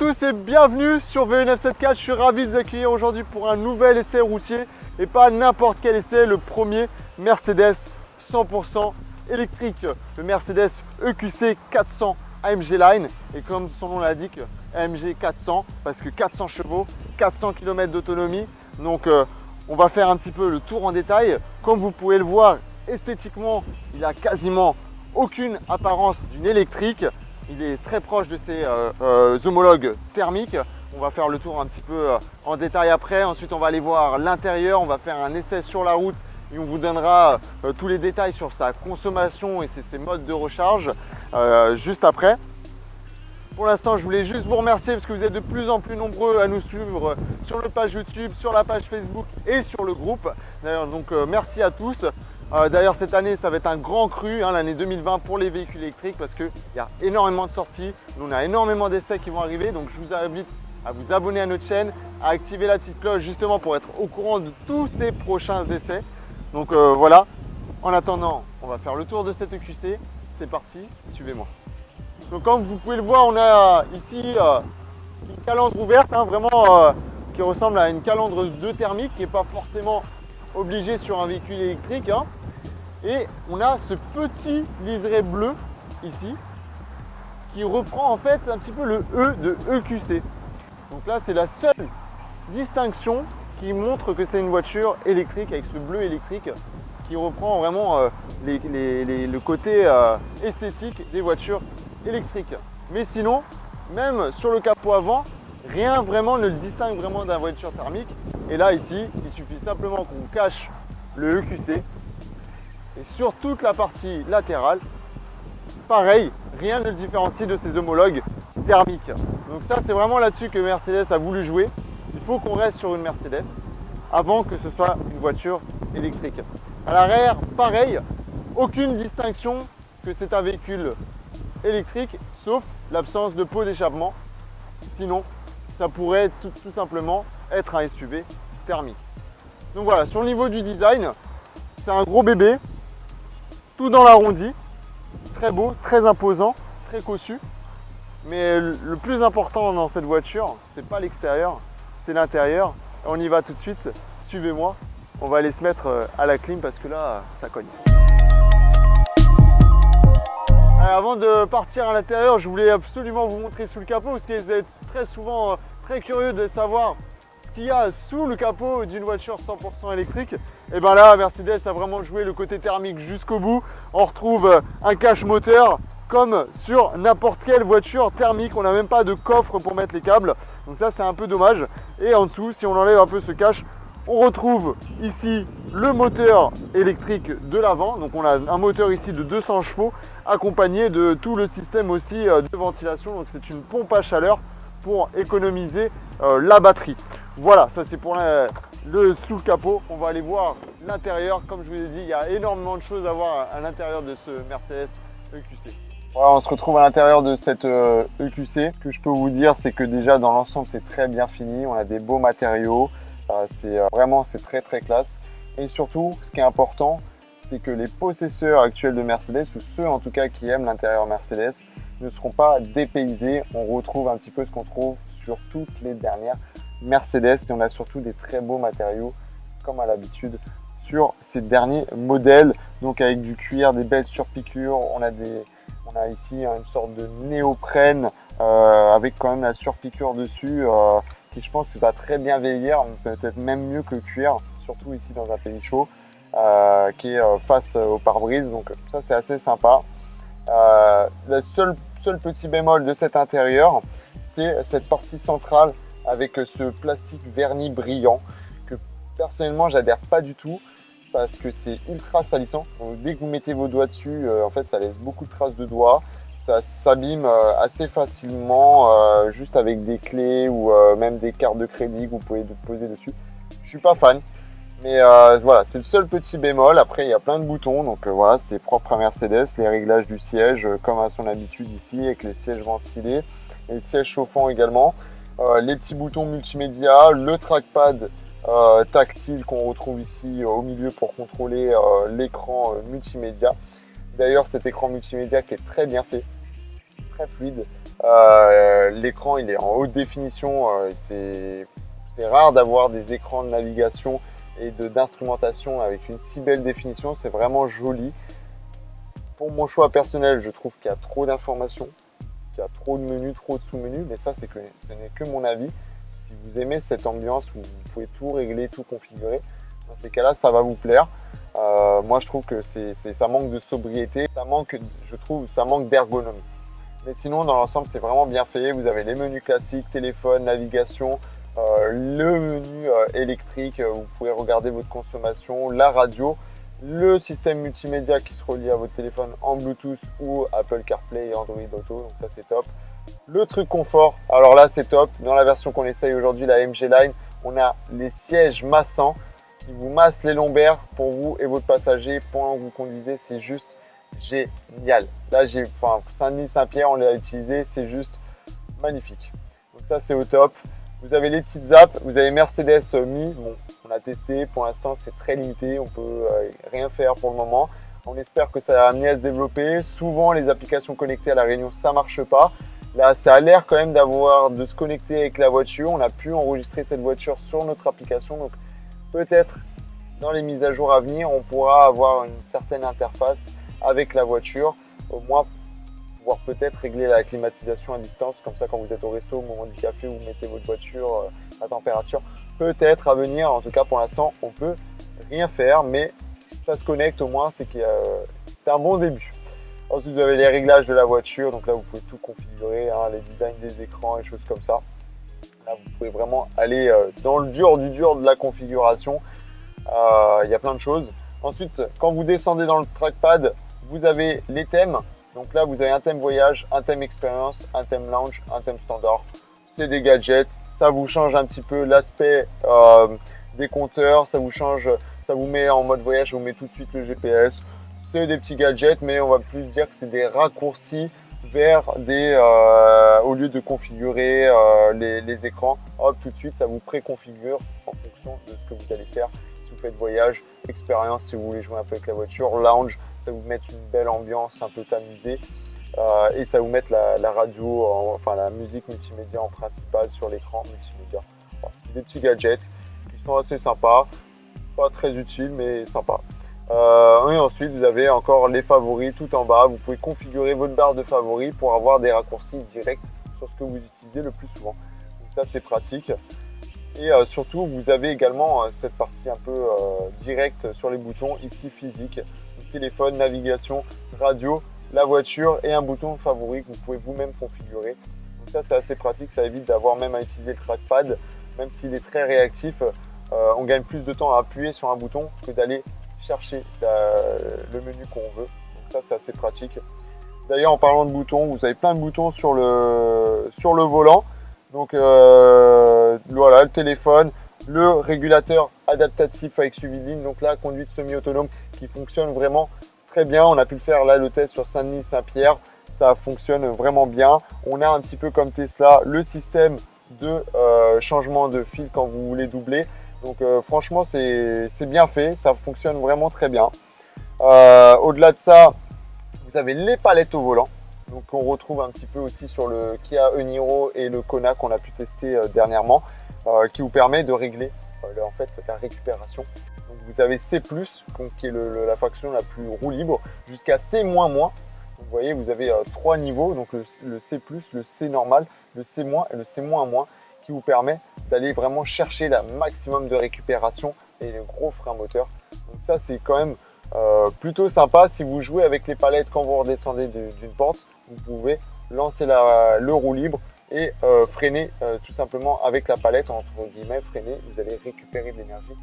tous et bienvenue sur VE974. Je suis ravi de vous accueillir aujourd'hui pour un nouvel essai routier et pas n'importe quel essai, le premier Mercedes 100% électrique, le Mercedes EQC 400 AMG Line, et comme son nom l'indique, AMG 400 parce que 400 chevaux, 400 km d'autonomie. Donc on va faire un petit peu le tour en détail. Comme vous pouvez le voir, esthétiquement, il a quasiment aucune apparence d'une électrique. Il est très proche de ses homologues thermiques. On va faire le tour un petit peu en détail après. Ensuite, on va aller voir l'intérieur. On va faire un essai sur la route et on vous donnera tous les détails sur sa consommation et ses modes de recharge juste après. Pour l'instant, je voulais juste vous remercier parce que vous êtes de plus en plus nombreux à nous suivre sur notre page YouTube, sur la page Facebook et sur le groupe. D'ailleurs, donc merci à tous. D'ailleurs, cette année, ça va être un grand cru, l'année 2020 pour les véhicules électriques parce qu'il y a énormément de sorties. On a énormément d'essais qui vont arriver. Donc, je vous invite à vous abonner à notre chaîne, à activer la petite cloche justement pour être au courant de tous ces prochains essais. Donc voilà. En attendant, on va faire le tour de cette EQC. C'est parti, suivez-moi. Donc comme vous pouvez le voir, on a ici une calandre ouverte, vraiment qui ressemble à une calandre 2 thermique, qui n'est pas forcément obligée sur un véhicule électrique. Et on a ce petit liseré bleu ici, qui reprend en fait un petit peu le E de EQC. Donc là, c'est la seule distinction qui montre que c'est une voiture électrique avec ce bleu électrique qui reprend vraiment le côté esthétique des voitures électriques. Mais sinon, même sur le capot avant, rien vraiment ne le distingue vraiment d'une voiture thermique. Et là, ici, il suffit simplement qu'on cache le EQC. Et sur toute la partie latérale, pareil, rien ne le différencie de ses homologues thermiques. Donc ça, c'est vraiment là-dessus que Mercedes a voulu jouer. Il faut qu'on reste sur une Mercedes avant que ce soit une voiture électrique. À l'arrière, pareil, aucune distinction que c'est un véhicule électrique, sauf l'absence de pot d'échappement. Sinon, ça pourrait tout simplement être un SUV thermique. Donc voilà, sur le niveau du design, c'est un gros bébé, tout dans l'arrondi, très beau, très imposant, très cossu. Mais le plus important dans cette voiture, c'est pas l'extérieur, c'est l'intérieur. On y va tout de suite, suivez-moi. On va aller se mettre à la clim parce que là, ça cogne. Alors, avant de partir à l'intérieur, je voulais absolument vous montrer sous le capot parce que vous êtes très souvent très curieux de savoir ce qu'il y a sous le capot d'une voiture 100% électrique. Et bien là, Mercedes a vraiment joué le côté thermique jusqu'au bout. On retrouve un cache moteur comme sur n'importe quelle voiture thermique. On n'a même pas de coffre pour mettre les câbles. Donc ça, c'est un peu dommage. Et en dessous, si on enlève un peu ce cache, on retrouve ici le moteur électrique de l'avant. Donc on a un moteur ici de 200 chevaux accompagné de tout le système aussi de ventilation. Donc c'est une pompe à chaleur pour économiser la batterie. Voilà, ça c'est pour le sous le capot. On va aller voir l'intérieur. Comme je vous ai dit, il y a énormément de choses à voir à l'intérieur de ce Mercedes EQC. Voilà, on se retrouve à l'intérieur de cette EQC. Ce que je peux vous dire, c'est que déjà dans l'ensemble, c'est très bien fini. On a des beaux matériaux. C'est très très classe. Et surtout, ce qui est important, c'est que les possesseurs actuels de Mercedes, ou ceux en tout cas qui aiment l'intérieur Mercedes, ne seront pas dépaysés. On retrouve un petit peu ce qu'on trouve sur toutes les dernières Mercedes. Et on a surtout des très beaux matériaux, comme à l'habitude, sur ces derniers modèles. Donc avec du cuir, des belles surpiqûres. On a ici une sorte de néoprène avec quand même la surpiqûre dessus. Qui je pense va très bien vieillir, peut-être même mieux que le cuir, surtout ici dans un pays chaud, qui est face au pare-brise, donc ça c'est assez sympa. Le seul petit bémol de cet intérieur, c'est cette partie centrale avec ce plastique verni brillant, que personnellement j'adhère pas du tout, parce que c'est ultra salissant. Donc, dès que vous mettez vos doigts dessus, en fait ça laisse beaucoup de traces de doigts. Ça s'abîme assez facilement, juste avec des clés ou même des cartes de crédit que vous pouvez poser dessus. Je suis pas fan, mais voilà, c'est le seul petit bémol. Après, il y a plein de boutons, donc voilà, c'est propre à Mercedes. Les réglages du siège, comme à son habitude ici, avec les sièges ventilés et le siège chauffant également. Les petits boutons multimédia, le trackpad tactile qu'on retrouve ici au milieu pour contrôler l'écran multimédia. D'ailleurs, cet écran multimédia qui est très bien fait, très fluide, L'écran il est en haute définition, c'est rare d'avoir des écrans de navigation et d'instrumentation avec une si belle définition, c'est vraiment joli. Pour mon choix personnel, je trouve qu'il y a trop d'informations, qu'il y a trop de menus, trop de sous-menus, mais ça ce n'est que mon avis. Si vous aimez cette ambiance où vous pouvez tout régler, tout configurer, dans ces cas-là, ça va vous plaire. Moi, je trouve que ça manque de sobriété, ça manque d'ergonomie. Mais sinon, dans l'ensemble, c'est vraiment bien fait. Vous avez les menus classiques, téléphone, navigation, le menu électrique, vous pouvez regarder votre consommation, la radio, le système multimédia qui se relie à votre téléphone en Bluetooth ou Apple CarPlay et Android Auto, donc ça c'est top. Le truc confort, alors là c'est top, dans la version qu'on essaye aujourd'hui, la MG Line, on a les sièges massants qui vous massent les lombaires pour vous et votre passager pendant que vous conduisez, c'est juste génial. Là Saint-Denis Saint-Pierre, on l'a utilisé, c'est juste magnifique. Donc ça c'est au top. Vous avez les petites apps, vous avez Mercedes Me, bon, on a testé, pour l'instant c'est très limité, on peut rien faire pour le moment. On espère que ça va amener à se développer. Souvent les applications connectées à la Réunion, ça marche pas. Là, ça a l'air quand même de se connecter avec la voiture. On a pu enregistrer cette voiture sur notre application, donc peut-être dans les mises à jour à venir, on pourra avoir une certaine interface avec la voiture, au moins pouvoir peut-être régler la climatisation à distance, comme ça quand vous êtes au resto, au moment du café, vous mettez votre voiture à température. Peut-être à venir, en tout cas pour l'instant, on peut rien faire, mais ça se connecte au moins, c'est un bon début. Ensuite, vous avez les réglages de la voiture, donc là vous pouvez tout configurer, hein, les designs des écrans et choses comme ça. Là vous pouvez vraiment aller dans le dur du dur de la configuration, il y a plein de choses. Ensuite, quand vous descendez dans le trackpad, vous avez les thèmes. Donc là, vous avez un thème voyage, un thème expérience, un thème lounge, un thème standard. C'est des gadgets, ça vous change un petit peu l'aspect des compteurs, ça vous met en mode voyage, ça vous met tout de suite le GPS. C'est des petits gadgets, mais on va plus dire que c'est des raccourcis vers au lieu de configurer les écrans, hop, tout de suite, ça vous préconfigure en fonction de ce que vous allez faire. Si vous faites voyage, expérience, si vous voulez jouer un peu avec la voiture, lounge, ça vous met une belle ambiance un peu tamisée et ça vous met la radio, enfin la musique multimédia en principal sur l'écran multimédia. Voilà, des petits gadgets qui sont assez sympas, pas très utiles mais sympas. Et ensuite vous avez encore les favoris tout en bas. Vous pouvez configurer votre barre de favoris pour avoir des raccourcis directs sur ce que vous utilisez le plus souvent. Donc ça c'est pratique. Et surtout vous avez également cette partie un peu directe sur les boutons ici physique. Téléphone, navigation, radio, la voiture et un bouton favori que vous pouvez vous-même configurer. Donc ça c'est assez pratique, ça évite d'avoir même à utiliser le trackpad, même s'il est très réactif, on gagne plus de temps à appuyer sur un bouton que d'aller chercher le menu qu'on veut. Donc ça c'est assez pratique. D'ailleurs en parlant de boutons, vous avez plein de boutons sur le volant. Donc voilà, le téléphone, le régulateur adaptatif avec suivi de ligne, donc là conduite semi-autonome qui fonctionne vraiment très bien. On a pu le faire là, le test sur Saint-Denis Saint-Pierre, ça fonctionne vraiment bien. On a un petit peu comme Tesla le système de changement de fil quand vous voulez doubler. Donc franchement c'est bien fait, ça fonctionne vraiment très bien. Au-delà de ça, vous avez les palettes au volant. Donc on retrouve un petit peu aussi sur le Kia e-Niro et le Kona qu'on a pu tester dernièrement, qui vous permet de régler en fait la récupération. Donc vous avez C+, qui est la faction la plus roue libre, jusqu'à C-. Donc vous voyez, vous avez 3 niveaux, donc le C+, le C normal, le C- et le C-, qui vous permet d'aller vraiment chercher le maximum de récupération et le gros frein moteur. Donc ça c'est quand même plutôt sympa. Si vous jouez avec les palettes quand vous redescendez d'une pente, vous pouvez lancer le roue libre et freiner tout simplement avec la palette, entre guillemets, freiner, vous allez récupérer de l'énergie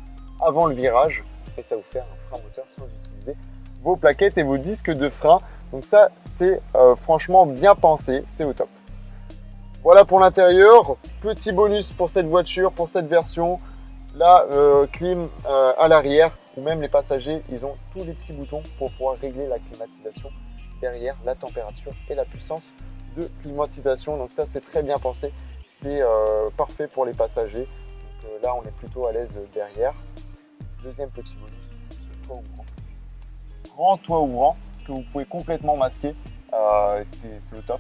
avant le virage et ça vous fait un frein moteur sans utiliser vos plaquettes et vos disques de frein. Donc ça c'est franchement bien pensé, c'est au top. Voilà pour l'intérieur. Petit bonus pour cette voiture, pour cette version, la clim à l'arrière, ou même les passagers, ils ont tous les petits boutons pour pouvoir régler la climatisation derrière, la température et la puissance de climatisation. Donc ça c'est très bien pensé, c'est parfait pour les passagers. Donc là on est plutôt à l'aise derrière. Deuxième petit bonus, ce toit ouvrant. Grand toit ouvrant que vous pouvez complètement masquer, c'est le top.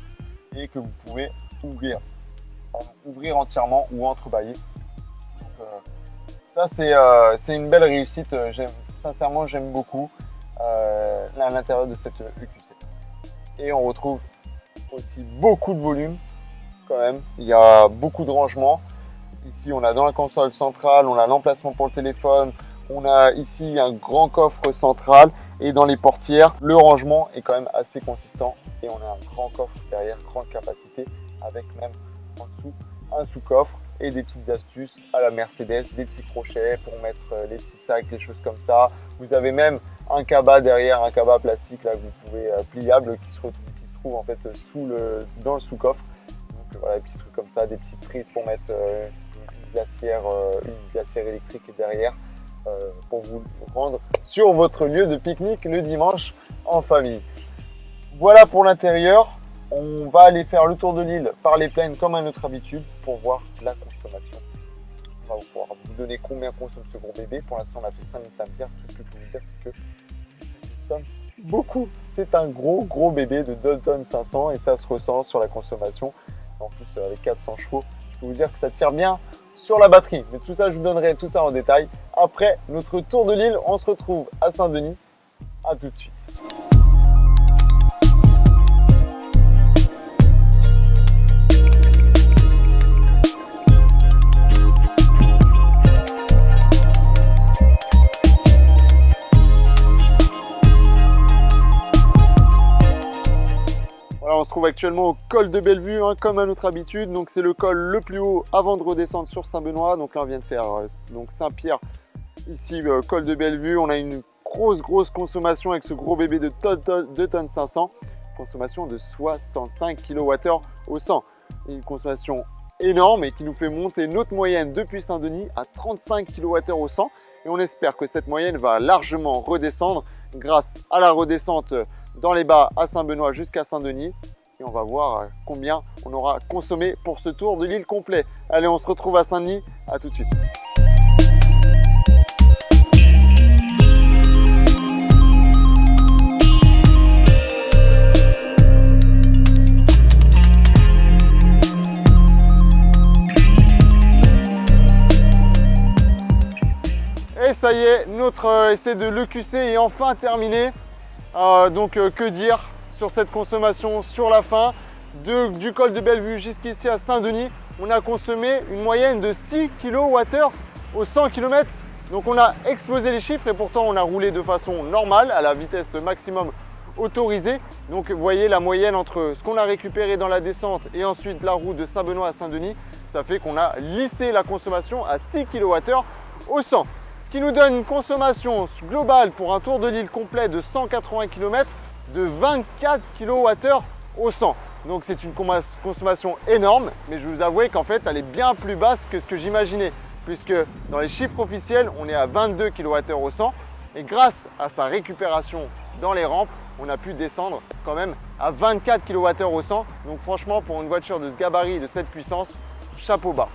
et que vous pouvez ouvrir entièrement ou entrebâiller. Donc, ça c'est une belle réussite. Sincèrement, j'aime beaucoup à l'intérieur de cette EQC. Et on retrouve aussi beaucoup de volume quand même. Il y a beaucoup de rangements. Ici, on a dans la console centrale, on a l'emplacement pour le téléphone. On a ici un grand coffre central et dans les portières, le rangement est quand même assez consistant. Et on a un grand coffre derrière, grande capacité, avec même en dessous un sous-coffre et des petites astuces à la Mercedes, des petits crochets pour mettre les petits sacs, des choses comme ça. Vous avez même un cabas derrière, un cabas plastique là que vous pouvez pliable qui se trouve en fait dans le sous-coffre. Donc voilà, des petits trucs comme ça, des petites prises pour mettre une glacière électrique derrière pour vous rendre sur votre lieu de pique-nique le dimanche en famille. Voilà pour l'intérieur. On va aller faire le tour de l'île par les plaines comme à notre habitude pour voir la consommation. On va pouvoir vous donner combien consomme ce gros bébé. Pour l'instant, on a fait Saint-Denis-Saint-Pierre. Tout ce que je peux vous dire, c'est que nous sommes beaucoup. C'est un gros bébé de 2 tonnes 500 et ça se ressent sur la consommation. En plus, avec 400 chevaux, je peux vous dire que ça tire bien sur la batterie. Mais tout ça, je vous donnerai tout ça en détail. Après notre tour de l'île, on se retrouve à Saint-Denis. À tout de suite. On se trouve actuellement au col de Bellevue, hein, comme à notre habitude. Donc c'est le col le plus haut avant de redescendre sur Saint-Benoît. Donc là on vient de faire Saint-Pierre, ici col de Bellevue. On a une grosse consommation avec ce gros bébé de 2 tonnes 500. Consommation de 65 kWh au 100. Une consommation énorme et qui nous fait monter notre moyenne depuis Saint-Denis à 35 kWh au 100. Et on espère que cette moyenne va largement redescendre grâce à la redescente dans les bas à Saint-Benoît jusqu'à Saint-Denis. Et on va voir combien on aura consommé pour ce tour de l'île complet. Allez, on se retrouve à Saint-Denis. À tout de suite. Et ça y est, notre essai de l'EQC est enfin terminé. Que dire sur cette consommation sur la fin du col de Bellevue jusqu'ici à Saint-Denis. On a consommé une moyenne de 6 kWh au 100 km. Donc on a explosé les chiffres et pourtant on a roulé de façon normale à la vitesse maximum autorisée. Donc vous voyez la moyenne entre ce qu'on a récupéré dans la descente et ensuite la route de Saint-Benoît à Saint-Denis. Ça fait qu'on a lissé la consommation à 6 kWh au 100. Ce qui nous donne une consommation globale pour un tour de l'île complet de 180 km de 24 kWh au 100. Donc c'est une consommation énorme, mais je vous avouer qu'en fait elle est bien plus basse que ce que j'imaginais, puisque dans les chiffres officiels on est à 22 kWh au 100 et grâce à sa récupération dans les rampes, on a pu descendre quand même à 24 kWh au 100. Donc franchement pour une voiture de ce gabarit, de cette puissance, chapeau bas.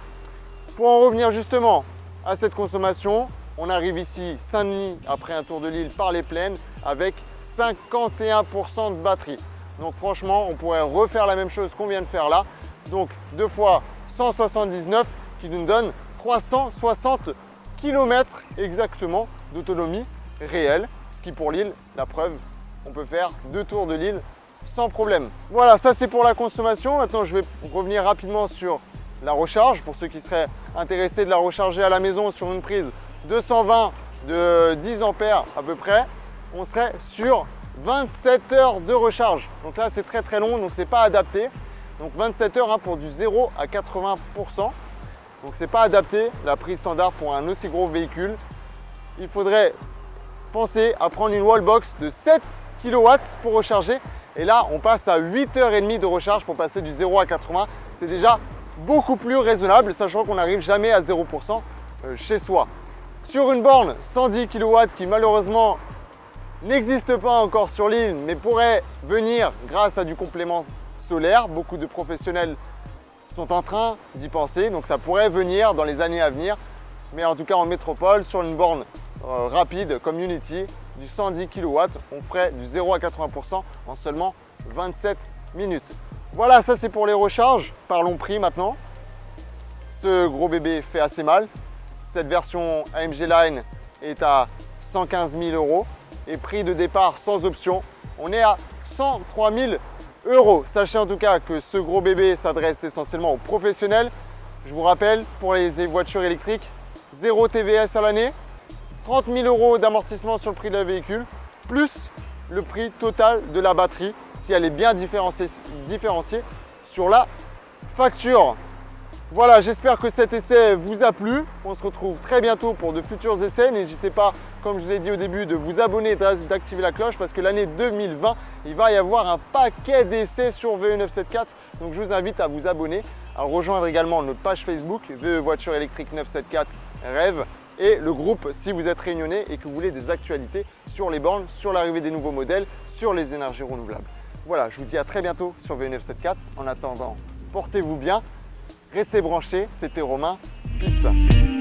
Pour en revenir justement à cette consommation, on arrive ici Saint-Denis après un tour de l'île par les plaines avec 51% de batterie. Donc franchement, on pourrait refaire la même chose qu'on vient de faire là. Donc 2 fois 179 qui nous donne 360 km exactement d'autonomie réelle. Ce qui pour l'île, la preuve, on peut faire 2 tours de l'île sans problème. Voilà, ça c'est pour la consommation. Maintenant, je vais revenir rapidement sur la recharge. Pour ceux qui seraient intéressés de la recharger à la maison sur une prise 220 de 10 ampères à peu près, on serait sur 27 heures de recharge. Donc là, c'est très long, donc c'est pas adapté. Donc 27 heures pour du 0 à 80%. Donc c'est pas adapté, la prise standard pour un aussi gros véhicule. Il faudrait penser à prendre une wallbox de 7 kW pour recharger. Et là, on passe à 8h30 de recharge pour passer du 0 à 80. C'est déjà beaucoup plus raisonnable, sachant qu'on n'arrive jamais à 0% chez soi. Sur une borne 110 kW qui malheureusement n'existe pas encore sur l'île, mais pourrait venir grâce à du complément solaire. Beaucoup de professionnels sont en train d'y penser, donc ça pourrait venir dans les années à venir. Mais en tout cas en métropole, sur une borne rapide comme Unity, du 110 kW, on ferait du 0 à 80% en seulement 27 minutes. Voilà, ça c'est pour les recharges. Parlons prix maintenant. Ce gros bébé fait assez mal. Cette version AMG Line est à 115 000 € et prix de départ sans option, on est à 103 000 €. Sachez en tout cas que ce gros bébé s'adresse essentiellement aux professionnels. Je vous rappelle, pour les voitures électriques, 0 TVS à l'année, 30 000 € d'amortissement sur le prix de la véhicule, plus le prix total de la batterie, si elle est bien différenciée sur la facture. Voilà, j'espère que cet essai vous a plu. On se retrouve très bientôt pour de futurs essais. N'hésitez pas, comme je vous l'ai dit au début, de vous abonner et d'activer la cloche parce que l'année 2020, il va y avoir un paquet d'essais sur VE 974. Donc je vous invite à vous abonner, à rejoindre également notre page Facebook VE Voiture électrique 974 Rêve et le groupe si vous êtes réunionnais et que vous voulez des actualités sur les bornes, sur l'arrivée des nouveaux modèles, sur les énergies renouvelables. Voilà, je vous dis à très bientôt sur VE 974. En attendant, portez-vous bien. Restez branchés, c'était Romain, peace.